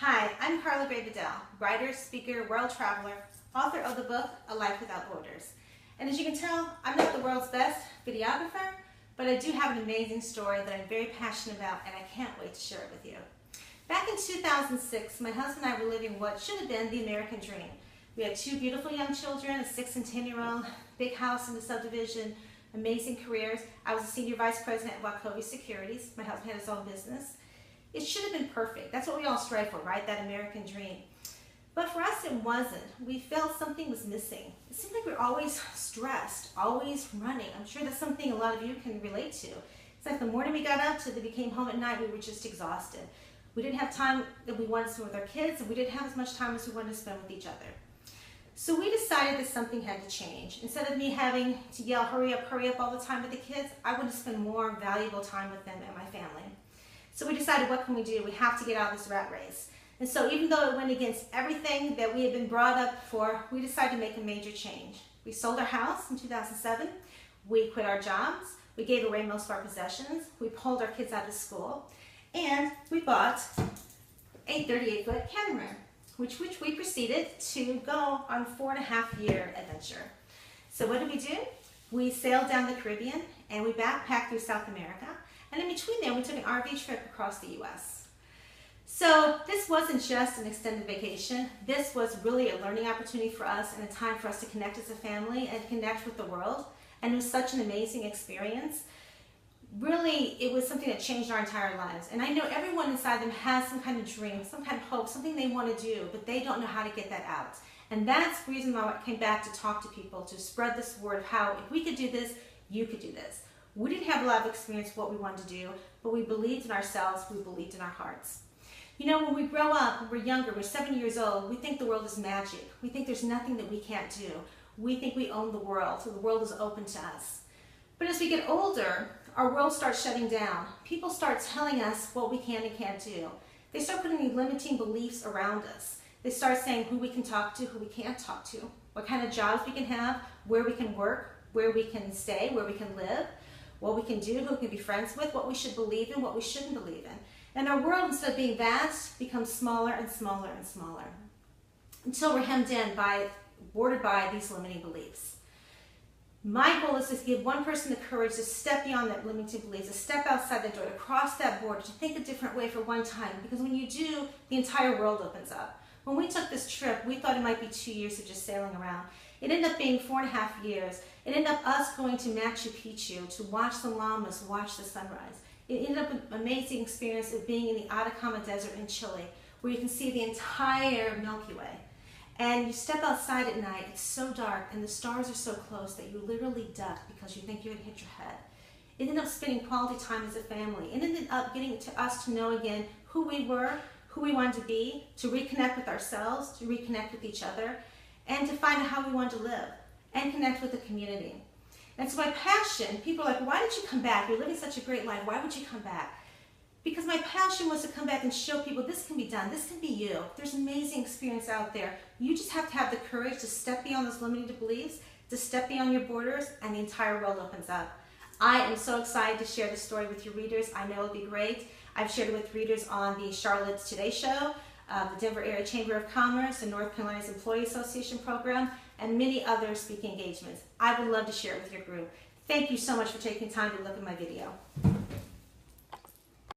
Hi, I'm Carla Gray Bedell, writer, speaker, world traveler, author of the book, A Life Without Borders. And as you can tell, I'm not the world's best videographer, but I do have an amazing story that I'm very passionate about and I can't wait to share it with you. Back in 2006, my husband and I were living what should have been the American dream. We had two beautiful young children, a 6 and 10-year-old, big house in the subdivision, amazing careers. I was a senior vice president at Wachovia Securities. My husband had his own business. It should have been perfect. That's what we all strive for, right? That American dream. But for us, it wasn't. We felt something was missing. It seemed like we were always stressed, always running. I'm sure that's something a lot of you can relate to. It's like the morning we got up till we came home at night, we were just exhausted. We didn't have time that we wanted to spend with our kids, and we didn't have as much time as we wanted to spend with each other. So we decided that something had to change. Instead of me having to yell, hurry up all the time with the kids, I wanted to spend more valuable time with them and my family. So we decided, what can we do? We have to get out of this rat race. And so even though it went against everything that we had been brought up for, we decided to make a major change. We sold our house in 2007. We quit our jobs. We gave away most of our possessions. We pulled our kids out of school. And we bought a 38-foot catamaran, which we proceeded to go on a 4.5-year adventure. So what did we do? We sailed down the Caribbean and we backpacked through South America. And in between there, we took an RV trip across the U.S. So this wasn't just an extended vacation. This was really a learning opportunity for us and a time for us to connect as a family and connect with the world. And it was such an amazing experience. Really, it was something that changed our entire lives. And I know everyone inside them has some kind of dream, some kind of hope, something they want to do, but they don't know how to get that out. And that's the reason why I came back to talk to people, to spread this word of how if we could do this, you could do this. We didn't have a lot of experience what we wanted to do, but we believed in ourselves, we believed in our hearts. You know, when we grow up, when we're younger, we're 7 years old, we think the world is magic. We think there's nothing that we can't do. We think we own the world, so the world is open to us. But as we get older, our world starts shutting down. People start telling us what we can and can't do. They start putting limiting beliefs around us. They start saying who we can talk to, who we can't talk to, what kind of jobs we can have, where we can work, where we can stay, where we can live, what we can do, who we can be friends with, what we should believe in, what we shouldn't believe in. And our world, instead of being vast, becomes smaller and smaller and smaller until we're hemmed in bordered by these limiting beliefs. My goal is to give one person the courage to step beyond that limiting beliefs, to step outside the door, to cross that border, to think a different way for one time. Because when you do, the entire world opens up. When we took this trip, we thought it might be 2 years of just sailing around. It ended up being 4.5 years. It ended up us going to Machu Picchu to watch the llamas, watch the sunrise. It ended up an amazing experience of being in the Atacama Desert in Chile, where you can see the entire Milky Way. And you step outside at night, it's so dark, and the stars are so close that you literally duck because you think you're going to hit your head. It ended up spending quality time as a family. It ended up getting to us to know again who we were, who we wanted to be, to reconnect with ourselves, to reconnect with each other, and to find out how we wanted to live and connect with the community. And so my passion, people are like, why did you come back? You're living such a great life. Why would you come back? Because my passion was to come back and show people this can be done. This can be you. There's amazing experience out there. You just have to have the courage to step beyond those limiting beliefs, to step beyond your borders, and the entire world opens up. I am so excited to share this story with your readers. I know it'll be great. I've shared it with readers on the Charlotte Today Show, the Denver Area Chamber of Commerce, the North Carolina's Employee Association program, and many other speaking engagements. I would love to share it with your group. Thank you so much for taking time to look at my video.